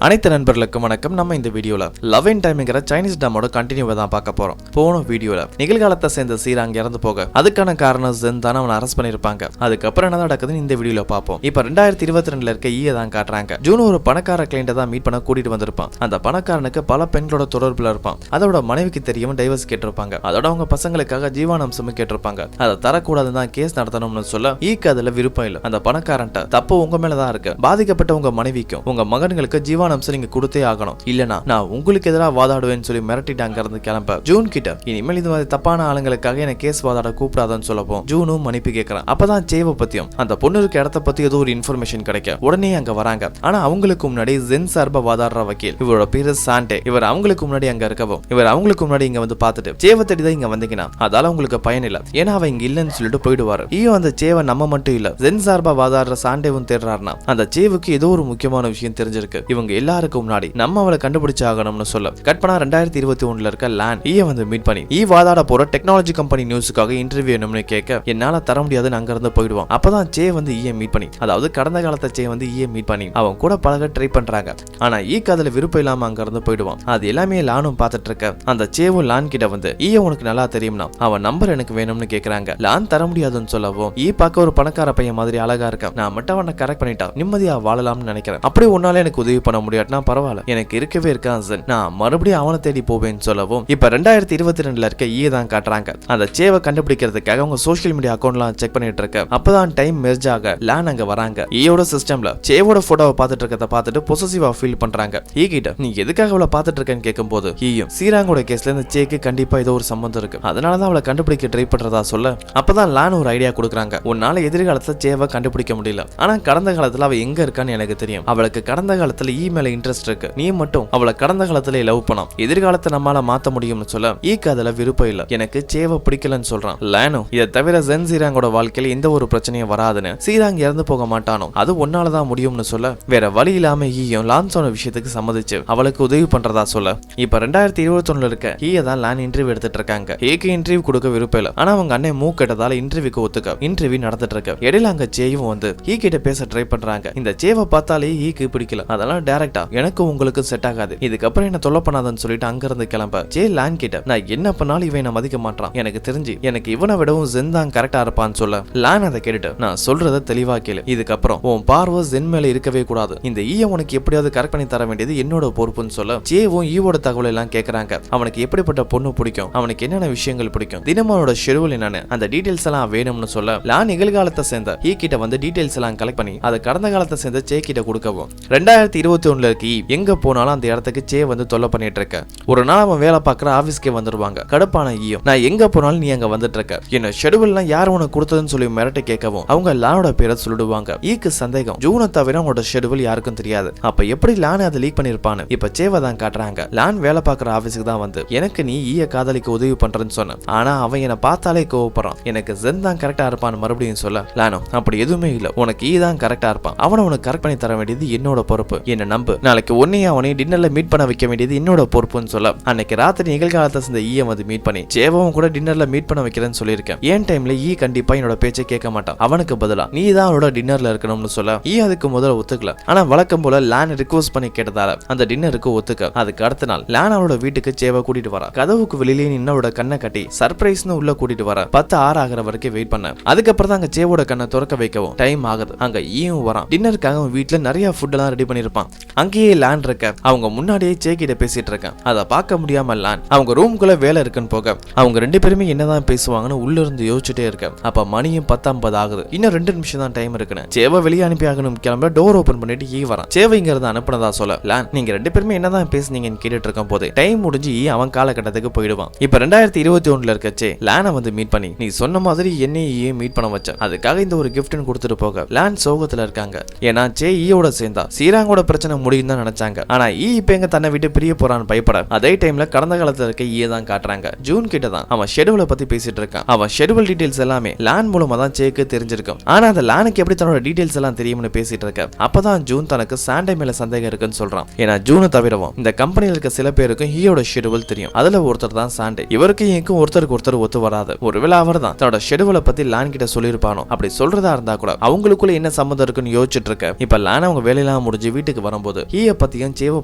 அனைத்து நண்பர்களுக்கும் வணக்கம். நம்ம இந்த வீடியோல லவ் இன் டைம்ங்கிற சைனீஸ் ட்ராமாவோட கண்டினியூவை தான் பார்க்க போறோம். போன வீடியோல நிகழ்காலத்தை சேர்ந்த சீராங் இறந்து போக அதுக்கான காரணம் ஜென் தான் அவனை அரெஸ்ட் பண்ணிருப்பாங்க. அதுக்கப்புறம் என்ன நடக்குதுன்னு இந்த வீடியோல பார்ப்போம். இப்ப 2022 இருக்க ஈய தான் காட்டுறாங்க. ஜூன் ஒரு பணக்கார கிளைண்ட்டை தான் மீட் பண்ண கூட்டிட்டு வந்திருப்பான். அந்த பணக்காரனுக்கு பல பெண்களோட தொடர்புல இருப்பான். அதோட மனைவிக்கு தெரியும் டைவர்ஸ் கேட்டிருப்பாங்க. அதோட அவங்க பசங்களுக்காக ஜீவானம்சம் கேட்டிருப்பாங்க. அதை தரக்கூடாதுன்னு தான் கேஸ் நடத்தணும்னு சொல்ல ஈக்கு அதுல விருப்பம் இல்லை. அந்த பணக்காரன்ட்ட தப்பு உங்க மேலதான் இருக்கு. பாதிக்கப்பட்ட உங்க மனைவிக்கும் உங்க மகன்களுக்கு ஜீவானம்சம் நீங்க கொடுத்தே ஆகணும், இல்லனா நான் உங்களுக்கு எதிராக வாதாடுவேன்னு சொல்லி மிரட்டிட்டு அங்க இருந்து கிளம்ப ஜூன் கிட்ட இனிமேல் இது மாதிரி தப்பான ஆளுங்களுக்காக என்ன கேஸ் வாதாட கூப்பிடாதன்னு சொல்லப்போ ஜூனும் மன்னிப்பு கேட்கறான். அப்பதான் சேவை பத்தியும் அந்த பொண்ணு இருக்க இடத்த பத்தி ஏதோ ஒரு இன்ஃபர்மேஷன் கிடைக்க உடனே அங்க வராங்க. ஆனா அவங்களுக்கு முன்னாடி ஜென் சார்பா வாதாடுற வக்கீல் இவரோட பேரு சாண்டே. இவர் அவங்களுக்கு முன்னாடி அங்க இருக்கவும் இவர் அவங்களுக்கு முன்னாடி இங்க வந்து பார்த்துட்டு சேவை தேடி தான் இங்க வந்தீங்கன்னா அதால உங்களுக்கு பயன் இல்ல, ஏன்னா அவ இங்க இல்லன்னு சொல்லிட்டு போயிடுவாரு. ஈயோ அந்த சேவை நம்ம மட்டும் இல்ல ஜென் சார்பா வாதாடுற சாண்டேவும் தேடுறாருனா அந்த சேவுக்கு ஏதோ ஒரு முக்கியமான விஷயம் தெரிஞ்சிருக்கு. இவங்க எல்லாருக்கும் முன்னாடி நம்ம அவளை கண்டுபிடிச்சு ஆகணும்னு சொல்ல கட் பண்ணா 2021 இருக்க லான் ஈய வந்து மீட் பண்ணி வாதாட போற டெக்னாலஜி கம்பெனி நியூஸுக்காக இன்டர்வியூ வேணும்னு கேட்க என்னால தர முடியாதுன்னு அங்க இருந்து போயிடுவான். அப்பதான் சே வந்து ஈய மீட் பண்ணி, அதாவது கடந்த காலத்தை சே வந்து ஈய மீட் பண்ணி அவன் கூட பழக ட்ரை பண்றாங்க. ஆனா ஈக்கு அதுல விருப்பம் இல்லாம அங்க இருந்து போயிடுவான். அது எல்லாமே லானும் பாத்துட்டு இருக்க அந்த சேவும் லான் கிட்ட வந்து ஈய உனக்கு நல்லா தெரியும்னா அவன் நம்பர் எனக்கு வேணும்னு கேக்குறாங்க. லான் தர முடியாதுன்னு சொல்லவும் ஈ பார்க்க ஒரு பணக்கார பையன் மாதிரி அழகா இருக்க, நான் மட்டும் அவனை கரெக்ட் பண்ணிட்டா நிம்மதியா வாழலாம்னு நினைக்கிறேன். அப்படி உன்னால எனக்கு உதவி பண்ண முடியாதுன்னா பரவாயில்ல, எனக்கு இருக்கவே இருக்கான் ஜென், நான் மறுபடியும் அவனை தேடி போவேன்னு சொல்லவும் இப்ப 2022 இருக்க ஈ தான் காட்டுறாங்க. அந்த சேவை கண்டுபிடிக்கிறதுக்காக அவங்க சோஷியல் மீடியா அக்கௌண்ட்லாம் செக் பண்ணிட்டு இருக்க அப்பதான் டைம் மெர்ஜ் ஆக லான் அங்க வராங்க. ஈயோட சிஸ்டம்ல சேவோட போட்டோவை பார்த்துட்டு இருக்கத பார்த்துட்டு பொசசிவா ஃபீல் பண்றாங்க. ஈ கிட்ட நீ எதுக்காக அவளை பார்த்துட்டு இருக்கேன்னு கேட்கும்போது ஈயும் சீராங்கோட கேஸ்ல இந்த சேக்கு கண்டிப்பா ஏதோ ஒரு சம்பந்தம் இருக்கு, அதனாலதான் அவளை கண்டுபிடிக்க ட்ரை பண்றதா சொல்ல அப்பதான் லான் ஒரு ஐடியா கொடுக்குறாங்க. உன்னால எதிர்காலத்துல சேவை கண்டுபிடிக்க முடியல, ஆனா கடந்த காலத்துல அவ எங்க இருக்கான்னு எனக்கு தெரியும். அவளுக்கு கடந்த காலத்துல ஈ மேல இன்ட்ரெஸ்ட் இருக்கு, நீ மட்டும் அவளை கடந்த காலத்துல லவ் பண்ணலாம், எதிர்காலத்தை நம்மால மாத்த முடியும்னு சொல்ல ஈக்கு அதுல விருப்பம் இல்ல, எனக்கு சேவை பிடிக்கலன்னு சொல்றான். லானும் இதை தவிர ஜென் சீராங்கோட வாழ்க்கையில எந்த ஒரு பிரச்சனையும் வராதுன்னு சீராங் இறந்து போக மாட்டானோ அது ஒன்னாலதான் முடியும்னு சொல்ல வேற வழி இல்லாம ஈயும் லான் சொன்ன விஷயத்துக்கு சம்மதிச்சு அவளுக்கு உதவி பண்றதா சொல்ல இப்ப 2021 இருக்க ஈய தான் லான் இன்டர்வியூ எடுத்துட்டு இருக்காங்க. ஏக்கு இன்டர்வியூ கொடுக்க விருப்பம் இல்ல, ஆனா அவங்க அண்ணன் மூக்கட்டதால இன்டர்வியூக்கு ஒத்துக்க இன்டர்வியூ நடந்துட்டு இருக்கு. இடையில அங்க சேவும் வந்து ஈ கிட்ட பேச ட்ரை பண்றாங்க. இந்த சேவை பார்த்தாலே ஈக்கு பிடிக்கல, அதெல்லாம் டைரக்டா எனக்கு உங்களுக்கு செட் ஆகாது, இதுக்கப்புறம் என்ன தொல்லை பண்ணாதன்னு சொல்லிட்டு அங்க இருந்து கிளம்ப ஜே லான் கிட்ட நான் என்ன பண்ணாலும் இவன் மதிக்க மாட்டான், எனக்கு தெரிஞ்சு எனக்கு இவனை விடவும் ஜென் தான் கரெக்டா இருப்பான்னு சொல்ல லான் அதை கேட்டுட்டு நான் சொல்றத தெளிவா கேளு, இதுக்கப்புறம் உன் பார்வை ஜென் மேல இருக்கவே கூடாது, இந்த ஈய உனக்கு எப்படியாவது கரெக்ட் பண்ணி தர வேண்டியது என்னோட பொறுப்புன்னு சொல்ல ஜேவும் ஈவோட தகவல் எல்லாம் கேக்குறாங்க. அவனுக்கு எப்படிப்பட்ட பொண்ணு பிடிக்கும், அவனுக்கு என்னென்ன விஷயங்கள் பிடிக்கும், தினமனோட ஷெட்யூல் என்னன்னு அந்த டீடைல்ஸ் எல்லாம் வேணும்னு சொல்ல லான் நிகழ்காலத்தை சேர்ந்த ஈ கிட்ட வந்து டீடைல்ஸ் எல்லாம் கலெக்ட் பண்ணி அதை கடந்த காலத்தை சேர்ந்த சே கிட்ட கொடுக்கவும் 2021 இருக்கு ஈ எங்க போனாலும் அந்த இடத்துக்கு சே வந்து தொல்லை பண்ணிட்டு இருக்க. ஒரு நாள் அவன் வேலை பார்க்குற ஆபீஸ்க்கே வந்துருவாங்க. கடுப்பான ஈயும் நான் எங்க போனாலும் நீ அங்க வந்துட்டு இருக்க, என்ன ஷெட்யூல்லாம் யார் உனக்கு கொடுத்ததுன்னு சொல்லி மிரட்டி கேட்கவும் அவங்க லானோட பேரை சொல்லிடுவாங்க. ஈக்கு சந்தேகம் ஜூனை தவிர அவனோட ஷெட்யூல் யாருக்கும் தெரியாது, அப்ப எப்படி லான் அதை லீக் பண்ணிருப்பான்னு இப்ப சேவை தான் காட்டுறாங்க. லான் வேலை பார்க்குற ஆபீஸுக்கு தான் வந்து எனக்கு நீ ஈய காதலிக்கு உதவி பண்றேன்னு சொன்ன, ஆனா அவன் என்னை பார்த்தாலே கோவப்படுறான், எனக்கு ஜென் தான் கரெக்டா இருப்பான்னு மறுபடியும் சொல்ல லானோ அப்படி எதுவுமே இல்ல, உனக்கு ஈ தான் கரெக்டா இருப்பான், அவனை உனக்கு கரெக்ட் பண்ணி தர வேண்டியது என்னோட பொறுப்பு, என்ன நம்பு, நாளைக்கு உன்னையும் அவனையும் டின்னர்ல மீட் பண்ண வைக்க வேண்டியது என்னோட பொறுப்புன்னு சொல்ல அன்னைக்கு ராத்திரி நிகழ்காலத்தை சேர்ந்த ஈய வந்து மீட் பண்ணி சேவும் கூட டின்னர்ல மீட் பண்ண வைக்கிறேன்னு சொல்லியிருக்கேன். ஏன் டைம்ல ஈ கண்டிப்பா என்னோட பேச்சை கேட்க மாட்டான், அவனுக்கு பதிலா நீ தான் அவனோட டின்னர்ல இருக்கணும்னு சொல்ல ஈ அதுக்கு முதல்ல ஒத்துக்கல. ஆனா வழக்கம் போல லான் ரிக்வெஸ்ட் பண்ணி கேட்டதால அந்த டின்னருக்கு ஒத்துக்க அதுக்கு அடுத்த நாள் லான் அவளோட வீட்டுக்கு சேவை கூட்டிட்டு வர கதவுக்கு வெளியிலே நின்னோட கண்ணை கட்டி சர்ப்ரைஸ்னு உள்ள கூட்டிட்டு வர 10:06 ஆகிற வரைக்கும் வெயிட் பண்ண அதுக்கப்புறம் தான் அங்க சேவோட கண்ணை திறக்க வைக்கவும் டைம் ஆகுது. அங்க ஈயும் வரான். டின்னருக்காக அவன் வீட்டுல நிறைய ஃபுட் எல்லாம் ரெடி பண்ணிருப்பான். அங்கேயே லான் இருக்க அவங்க முன்னாடியே சே கிட்ட பேசிட்டு இருக்கேன். அதை பார்க்க முடியாம லான் அவங்க ரூம்குள்ள வேலை இருக்குன்னு போக அவங்க ரெண்டு பேருமே என்னதான் பேசுவாங்கன்னு உள்ள இருந்து யோசிச்சுட்டே இருக்க அப்ப மணியும் 10:50 ஆகுது. இன்னும் 2 நிமிஷம் தான் டைம் இருக்குன்னு சேவை வெளியே அனுப்பி ஆகணும் கிளம்ப டோர் ஓபன் பண்ணிட்டு ஈ வரான். சேவை இங்க இருந்து அனுப்புனதா சொல்ல லான் நீங்க ரெண்டு பேருமே என்னதான் பேசுனீங்கன்னு கேட்டுட்டு இருக்கும் போது டைம் முடிஞ்சு அவன் காலகட்டத்துக்கு போயிடுவான். இப்ப 2021 இருக்க சே லானை வந்து மீட் பண்ணி நீ சொன்ன மாதிரி என்னையே மீட் பண்ண வச்ச, அதுக்காக இந்த ஒரு கிஃப்ட்னு கொடுத்துட்டு போக லான் சோகத்துல இருக்காங்க. ஏன்னா சே ஈயோட சேர்ந்தா சீராங்கோட பிரச்சனை முடியும் தான் நினைச்சாங்க. ஆனா ஈ இப்ப எங்க தன்னை விட்டு பிரிய போறான்னு பயப்பட அதே டைம்ல கடந்த காலத்துல இருக்க ஈய தான் காட்டுறாங்க. ஜூன் கிட்ட தான் அவன் ஷெட்யூலை பத்தி பேசிட்டு இருக்கான். அவன் ஷெட்யூல் டீடைல்ஸ் எல்லாமே லான் மூலமா தான் சேக்கு தெரிஞ்சிருக்கும். ஆனா அந்த லானுக்கு எப்படி தன்னோட டீடைல்ஸ் எல்லாம் தெரியும்னு பேசிட்டு இருக்க அப்பதான் ஜூன் தனக்கு சாண்டே மேல சந்தேகம் இருக்குன்னு சொல்றான். ஏன்னா ஜூனை தவிரவும் இந்த கம்பெனில இருக்க சில பேருக்கும் ஈயோட ஷெட்யூல் தெரியும். அதுல ஒருத்தர் தான் சாண்டே. இவருக்கு ஈக்கும் ஒருத்தருக்கு ஒருத்தர் ஒத்து வராது. ஒருவேளை அவர் தான் தன்னோட ஷெட்யூலை பத்தி லான் கிட்ட சொல்லியிருப்பானோ. அப்படி சொல்றதா இருந்தா கூட அவங்களுக்குள்ள என்ன சம்மந்தம் இருக்குன்னு யோசிச்சுட்டு இருக்க இப்ப லான் அவங்க வேலையெல்லாம் முடிஞ்சு வீட்டுக்கு வரும்போது இருக்கும்போது ஈய பத்தியும் சேவை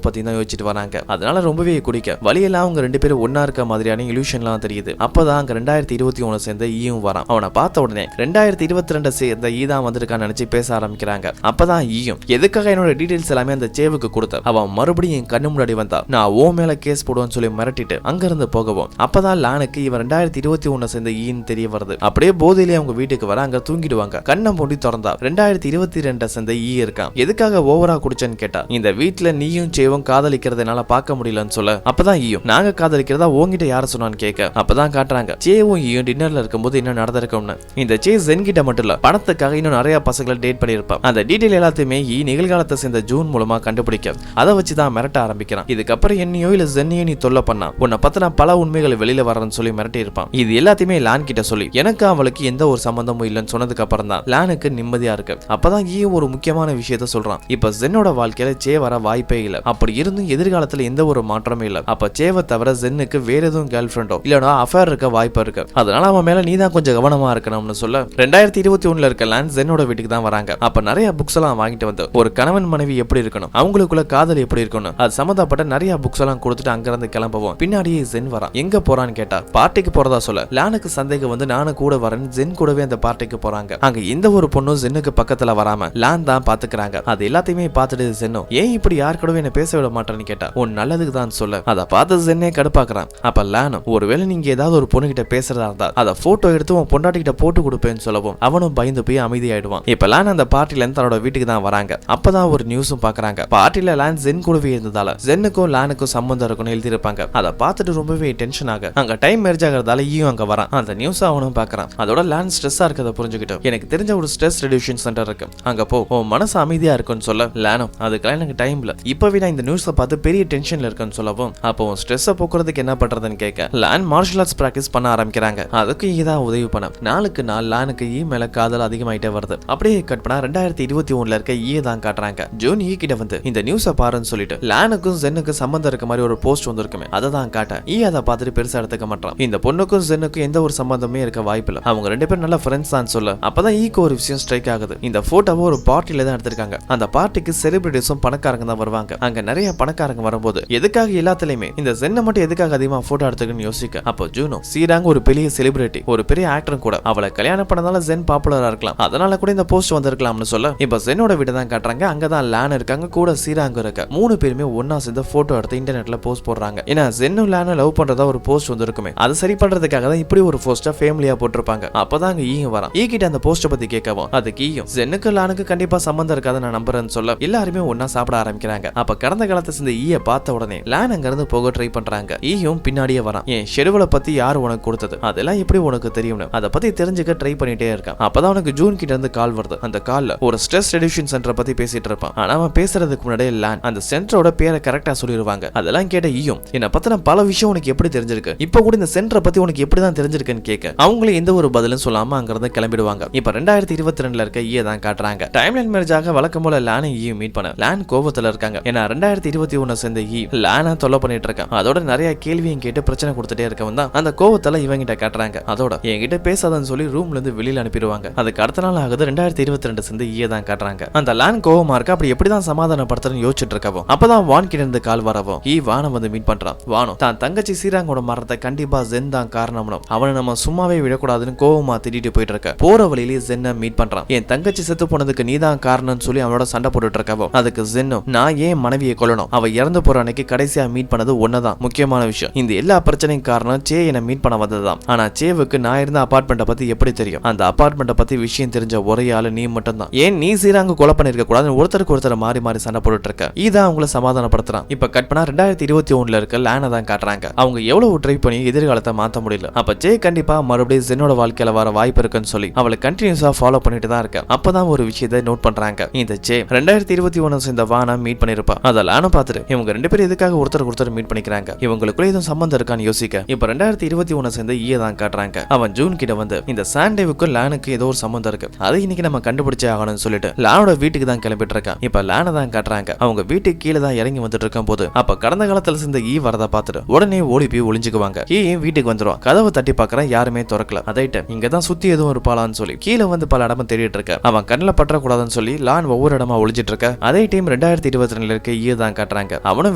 பத்தியும் தான் யோசிச்சுட்டு வராங்க. அதனால ரொம்பவே குடிக்க வழியெல்லாம் அவங்க ரெண்டு பேரும் ஒன்னா இருக்க மாதிரியான இல்யூஷன்லாம் தெரியுது. அப்பதான் அங்க 2021 சேர்ந்த ஈயும் வரான். அவனை பார்த்த உடனே 2022 சேர்ந்த ஈ தான் வந்திருக்கான்னு நினைச்சு பேச ஆரம்பிக்கிறாங்க. அப்பதான் ஈயும் எதுக்காக என்னோட டீடைல்ஸ் எல்லாமே அந்த சேவுக்கு கொடுத்த அவன் மறுபடியும் கண்ணு முன்னாடி வந்தா நான் ஓ மேல கேஸ் போடுவேன்னு சொல்லி மிரட்டிட்டு அங்க இருந்து போகவும் அப்பதான் லானுக்கு இவன் 2021 சேர்ந்த ஈன்னு தெரிய வருது. அப்படியே போதையிலே அவங்க வீட்டுக்கு வர அங்க தூங்கிடுவாங்க. கண்ணை மூடி திறந்தா 2022 சேர்ந்த ஈ இருக்கான். எதுக்காக ஓவரா குடிச்சேன்னு கேட்டா இந்த வீட்டுல நீயும் சேவும் காதலிக்கிறதுனால பார்க்க முடியலன்னு சொல்ல அப்பதான் ஈயும் நாங்க காதலிக்கிறதா உங்ககிட்ட யார சொன்னான்னு கேட்க அப்பதான் காட்டுறாங்க சேவும் ஈயும் டின்னர்ல இருக்கும்போது இன்னும் நடந்திருக்கும்னு. இந்த சே ஜென் கிட்ட மட்டும் இல்ல பணத்துக்காக இன்னும் நிறைய பசங்களை டேட் பண்ணிருப்பான். அந்த டீடைல் எல்லாத்தையுமே ஈ நிகழ்காலத்தை சேர்ந்த ஜூன் மூலமா கண்டுபிடிக்க அதை வச்சுதான் மிரட்ட ஆரம்பிக்கிறான். இதுக்கப்புறம் என்னையோ இல்ல ஜென்னையோ நீ தொல்லை பண்ணா உன்னை பத்தின பல உண்மைகள் வெளியில வரன்னு சொல்லி மிரட்டி இருப்பான். இது எல்லாத்தையுமே லான் கிட்ட சொல்லி எனக்கு அவளுக்கு எந்த ஒரு சம்பந்தமும் இல்லைன்னு சொன்னதுக்கு அப்புறம் தான் லானுக்கு நிம்மதியா இருக்கு. அப்பதான் ஈ ஒரு முக்கியமான விஷயத்த சொல்றான். இப்ப ஜென்னோட வாழ்க்கையில சே வர வாய்ப்பே இல்ல. அப்படி இருந்தும் எதிர்காலத்துல எந்த ஒரு மாற்றமே இல்ல. அப்ப சேவை தவிர ஜென்னுக்கு வேற எதுவும் கேர்ள் ஃப்ரெண்டோ இல்லனா அஃபேர் இருக்க வாய்ப்பு இருக்கு. அதனால அவன் மேல நீதான் கொஞ்சம் கவனமா இருக்கணும்னு சொல்ல 2021 இருக்க லான் ஜென்னோட வீட்டுக்கு தான் வராங்க. அப்ப நிறைய புக்ஸ் எல்லாம் வாங்கிட்டு வந்து ஒரு கணவன் மனைவி எப்படி இருக்கணும் அவங்களுக்குள்ள காதல் எப்படி இருக்கணும் அது சம்பந்தப்பட்ட நிறைய புக்ஸ் எல்லாம் கொடுத்துட்டு அங்க இருந்து கிளம்புவோம். பின்னாடியே ஜென் வரான். எங்க போறான்னு கேட்டா பார்ட்டிக்கு போறதா சொல்ல லானுக்கு சந்தேகம் வந்து நானும் கூட வரேன் ஜென் கூடவே அந்த பார்ட்டிக்கு போறாங்க. அங்க எந்த ஒரு பொண்ணும் ஜென்னுக்கு பக்கத்துல வராம லான் தான் பாத்துக்கிறாங்க. அது எல்லாத்தையுமே பார்த்துட்டு ஜென்னும் ஏன் இப்படி யார் கூடவே என்ன பேச விட மாட்டேன்னு கேட்டா உன் நல்லதுக்கு தான் சொல்ல அதை பார்த்து ஜென்னே கடுப்பாக்குறான். அப்ப லானும் ஒருவேளை நீங்க ஏதாவது ஒரு பொண்ணு கிட்ட பேசுறதா இருந்தா அதை போட்டோ எடுத்து உன் பொண்டாட்டி கிட்ட போட்டு கொடுப்பேன்னு சொல்லவும் அவனும் பயந்து போய் அமைதியாயிடுவான். இப்ப லான் அந்த பார்ட்டில இருந்து தன்னோட வீட்டுக்கு தான் வராங்க. அப்பதான் ஒரு நியூஸும் பாக்குறாங்க. பார்ட்டில லான் ஜென் கூடவே இருந்ததால ஜென்னுக்கும் லானுக்கும் சம்பந்தம் இருக்குன்னு எழுதி இருப்பாங்க. அதை பார்த்துட்டு ரொம்பவே டென்ஷன் ஆக அங்க டைம் மேரேஜ் ஆகிறதால ஈயும் அங்க வரான். அந்த நியூஸ் அவனும் பாக்குறான். அதோட லான் ஸ்ட்ரெஸ்ஸா இருக்கதை புரிஞ்சுக்கிட்டு எனக்கு தெரிஞ்ச ஒரு ஸ்ட்ரெஸ் ரெடியூஷன் சென்டர் இருக்கு அங்க போ உன் மனசு அமைதியா இருக்குன்னு சொல்ல லானும் அதுக்கெல்லாம் எனக்கு டைம் இல்ல இப்பவே நான் இந்த நியூஸை பார்த்து பெரிய டென்ஷன்ல இருக்குன்னு சொல்லவும் அப்போ ஸ்ட்ரெஸ்ஸை போக்குறதுக்கு என்ன பண்றதுன்னு கேட்க லான் மார்ஷல் ஆர்ட்ஸ் பிராக்டிஸ் பண்ண ஆரம்பிக்கிறாங்க. அதுக்கு இதான் உதவி பண்ண நாளுக்கு நாள் லானுக்கு ஈ மேல காதல் அதிகமாயிட்டே வருது. அப்படியே கட் பண்ணா 2021 இருக்க ஈ தான் காட்டுறாங்க. ஜூன் ஈ கிட்ட வந்து இந்த நியூஸை பாருன்னு சொல்லிட்டு லானுக்கும் ஜென்னுக்கும் சம்பந்தம் இருக்க மாதிரி ஒரு போஸ்ட் வந்திருக்குமே அதை தான் காட்ட ஈ அதை பார்த்துட்டு பெருசா எடுத்துக்க மாட்டான். இந்த பொண்ணுக்கும் ஜென்னுக்கும் எந்த ஒரு சம்பந்தமே இருக்க வாய்ப்பு இல்ல. அவங்க ரெண்டு பேரும் நல்ல ஃப்ரெண்ட்ஸ் தான் சொல்ல அப்பதான் ஈக்கு ஒரு விஷயம் ஸ்ட்ரைக் ஆகுது. இந்த போட்டோவை ஒரு பார்ட்டில தான் எடுத்திருக்காங்க. அந்த பார்ட்டிக்கு செலிபிரிட்டிஸும் பணக்காரங்க தான் வருவாங்க. அங்க நிறைய பணக்காரங்க வரும்போது எதுக்காக எல்லாத்துலயுமே இந்த ஜென்னை மட்டும் எதுக்காக அதிகமா போட்டோ எடுத்துக்கன்னு யோசிக்க அப்போ ஜூனோ சீராங்க ஒரு பெரிய செலிபிரிட்டி ஒரு பெரிய ஆக்டரும் கூட அவளை கல்யாணம் பண்ணதால ஜென் பாப்புலரா இருக்கலாம் அதனால கூட இந்த போஸ்ட் வந்திருக்கலாம்னு சொல்ல இப்ப ஜென்னோட வீடு தான் காட்டுறாங்க. அங்கதான் லான் இருக்காங்க கூட சீராங்க இருக்க மூணு பேருமே ஒன்னா சேர்ந்து போட்டோ எடுத்து இன்டர்நெட்ல போஸ்ட் போடுறாங்க. ஏன்னா ஜென்னும் லானும் லவ் பண்றதா ஒரு போஸ்ட் வந்திருக்குமே அதை சரி பண்றதுக்காக தான் இப்படி ஒரு போஸ்டா ஃபேமிலியா போட்டிருப்பாங்க. அப்பதான் அங்க ஈயும் வரான். ஈ கிட்ட அந்த போஸ்ட பத்தி கேட்கவும் அதுக்கு ஈயும் ஜென்னுக்கு லானுக்கு கண்டிப்பா சம்பந்தம் இருக்காது நான் நம்புறேன்னு சொல்ல எல்லாருமே ஒன்னா சாப்பிட ஆரம்பிக்கிறாங்க. அப்ப கடந்த காலத்தை சேர்ந்த ஈய பார்த்த உடனே லான் அங்க இருந்து போக ட்ரை பண்றாங்க. ஈயும் பின்னாடியே வரான். ஏன் ஷெட்யூலை பத்தி யாரு உனக்கு கொடுத்தது அதெல்லாம் எப்படி உனக்கு தெரியும்னு அதை பத்தி தெரிஞ்சுக்க ட்ரை பண்ணிட்டே இருக்கான். அப்பதான் உனக்கு ஜூன் கிட்ட இருந்து கால் வருது. அந்த கால்ல ஒரு ஸ்ட்ரெஸ் ரெடியூஷன் சென்டர் பத்தி பேசிட்டு இருப்பான். ஆனா அவன் பேசுறதுக்கு முன்னாடியே லான் அந்த சென்டரோட பேரை கரெக்டா சொல்லிடுவாங்க. அதெல்லாம் கேட்ட ஈயும் என்ன பத்தின பல விஷயம் உனக்கு எப்படி தெரிஞ்சிருக்கு இப்ப கூட இந்த சென்டரை பத்தி உனக்கு எப்படிதான் தெரிஞ்சிருக்குன்னு கேட்க அவங்களும் எந்த ஒரு பதிலும் சொல்லாம அங்க இருந்து கிளம்பிடுவாங்க. இப்ப 2022 இருக்க ஈய தான் காட்டுறாங்க. டைம்லைன் மேரேஜாக வழக்கம் போல லானை ஈயும் மீட் பண்ண லான் கோவத்துல இருக்காங்க. ஏன்னா 2021 சேர்ந்த ஈ லானா தொல்லை பண்ணிட்டு இருக்கான். அதோட நிறைய கேள்வியும் கேட்டு பிரச்சனை கொடுத்துட்டே இருக்கவன் தான் அந்த கோவத்துல இவங்கிட்ட காட்டுறாங்க. அதோட என்கிட்ட பேசாதன்னு சொல்லி ரூம்ல இருந்து வெளியில அனுப்பிடுவாங்க. அதுக்கு அடுத்த நாள் ஆகுது 2022 சேர்ந்து ஈய தான் காட்டுறாங்க. அந்த லான் கோவமா இருக்க அப்படி எப்படிதான் சமாதானப்படுத்துறன்னு யோசிச்சுட்டு இருக்கவும் அப்பதான் வான் கிட்ட இருந்து கால் வரவும் ஈ வானை வந்து மீட் பண்றான். வானம் தான் தங்கச்சி சீராங்கோட மரணத்தை கண்டிப்பா ஜென் தான் காரணம்னு அவனை நம்ம சும்மாவே விடக்கூடாதுன்னு கோவமா திட்டிட்டு போயிட்டு இருக்க போற வழியிலேயே ஜென்னை மீட் பண்றான். என் தங்கச்சி செத்து போனதுக்கு நீதான் காரணம்னு சொல்லி அவனோட சண்டை போட்டுட்டு இருக்கவும் அதுக்கு ஜென்னும் நான் ஏன் மனைவியை கொல்லணும் அவ இறந்து போற அன்னைக்கு கடைசியா மீட் பண்ணது ஒன்னதான் முக்கியமான விஷயம். இந்த எல்லா பிரச்சனையும் காரணம் சே என்ன மீட் பண்ண வந்ததுதான். ஆனா சேவுக்கு நான் இருந்த அபார்ட்மெண்ட்டை பத்தி எப்படி தெரியும் அந்த அபார்ட்மெண்ட்டை பத்தி விஷயம் தெரிஞ்ச ஒரே ஆளு நீ மட்டும் தான். ஏன் நீ சீராங்க கொலை பண்ணிருக்க கூடாது ஒருத்தருக்கு ஒருத்தர் மாறி மாறி சண்டை போட்டுட்டு இருக்க இதான் அவங்கள சமாதானப்படுத்துறான். இப்ப கட் பண்ணா 2021 இருக்க லானை தான் காட்டுறாங்க. அவங்க எவ்வளவு ட்ரை பண்ணி எதிர்காலத்தை மாத்த முடியல. அப்ப ஜே கண்டிப்பா மறுபடியும் ஜென்னோட வாழ்க்கையில வர வாய்ப்பு இருக்குன்னு சொல்லி அவளை கண்டினியூஸா ஃபாலோ பண்ணிட்டு தான் இருக்க. அப்பதான் ஒரு விஷயத்தை நோட் பண்றாங்க. இந்த ஜே 2021 சேர்ந்த வானை மீட் பண்ணிருப்பா. அத லானும் பார்த்துட்டு இவங்க ரெண்டு பேரும் எதுக்காக ஒருத்தர் மீட் பண்ணிக்கிறாங்க இவங்களுக்குள்ள எதுவும் சம்பந்தம் இருக்கான்னு யோசிக்க இப்ப 2021 சேர்ந்த ஈய தான் காட்டுறாங்க. அவன் ஜூன் கிட்ட வந்து இந்த சாண்டேவுக்கும் லானுக்கு ஏதோ ஒரு சம்பந்தம் இருக்கு அதை இன்னைக்கு நம்ம கண்டுபிடிச்சே ஆகணும்னு சொல்லிட்டு லானோட வீட்டுக்கு தான் கிளம்பிட்டு இருக்கான். இப்ப லானை தான் காட்டுறாங்க. அவங்க வீட்டுக்கு கீழே தான் இறங்கி வந்துட்டு இருக்கும் போது அப்ப கடந்த காலத்துல சேர்ந்த ஈ வரத பார்த்துட்டு உடனே ஓடி போய் ஒளிஞ்சுக்குவாங்க. ஈயும் வீட்டுக்கு வந்துடும். கதவை தட்டி பாக்குறான் யாருமே திறக்கல. அதைட்ட இங்கதான் சுத்தி எதுவும் இருப்பாளான்னு சொல்லி கீழே வந்து பல இடமும் தேடிட்டு இருக்க. அவன் கண்ணில் பற்றக்கூடாதுன்னு சொல்லி லான் ஒவ்வொரு இடமா ஒளிஞ்சிட்டு இருக்க. அதே டைம் இங்கேயும் 2022 இருக்க ஈ தான் காட்டுறாங்க. அவனும்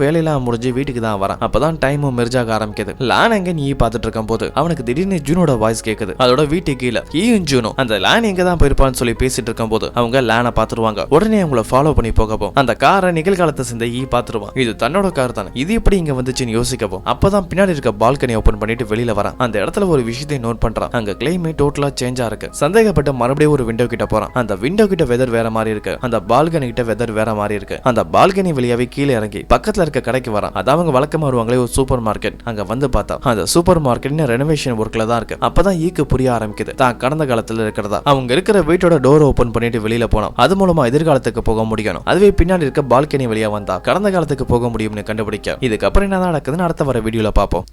வேலையெல்லாம் முடிஞ்சு வீட்டுக்கு தான் வரான். அப்பதான் டைமும் மெர்ஜாக ஆரம்பிக்குது. லான் எங்க நீ பாத்துட்டு இருக்கும் போது அவனுக்கு திடீர்னு ஜூனோட வாய்ஸ் கேக்குது. அதோட வீட்டுக்கு கீழே ஈயும் ஜூனோ அந்த லான் எங்க தான் போயிருப்பான்னு சொல்லி பேசிட்டு இருக்கும் போது அவங்க லானை பாத்துருவாங்க. உடனே அவங்கள ஃபாலோ பண்ணி போகவும் அந்த காரை நிகழ்காலத்தை சேர்ந்த ஈ பாத்துருவான். இது தன்னோட கார் தானே, இது எப்படி இங்க வந்துச்சுன்னு யோசிக்கவும் அப்பதான் பின்னாடி இருக்க பால்கனி ஓபன் பண்ணிட்டு வெளியில வரான். அந்த இடத்துல ஒரு விஷயத்தை நோட் பண்றான். அங்க கிளைமேட் டோட்டலா சேஞ்சா இருக்கு. சந்தேகப்பட்டு மறுபடியும் ஒரு விண்டோ கிட்ட போறான். அந்த விண்டோ கிட்ட வெதர் வேற மாதிரி இருக்கு. அந்த பால்கனி கிட்ட வெதர் வேற மாதிரி இருக்கு. அந்த பால்கனி வழியாவே கீழே இறங்கி பக்கத்துல இருக்க கடைக்கு வரான். அது அவங்க வழக்கமா வருவாங்களே ஒரு சூப்பர் மார்க்கெட். அங்க வந்து பார்த்தா அந்த சூப்பர் மார்க்கெட் ரெனோவேஷன் ஒர்க்ல தான் இருக்கு. அப்பதான் ஈக்கு புரிய ஆரம்பிக்குது தான் கடந்த காலத்துல இருக்கிறதா. அவங்க இருக்கிற வீட்டோட டோர் ஓபன் பண்ணிட்டு வெளியில போனோம். அது மூலமா எதிர்காலத்துக்கு போக முடியும். அதுவே பின்னாடி இருக்க பால்கனி வழியா வந்தா கடந்த காலத்துக்கு போக முடியும்னு கண்டுபிடிக்க இதுக்கப்புறம் என்ன நடக்குதுன்னு அடுத்த வர வீடியோல பார்ப்போம்.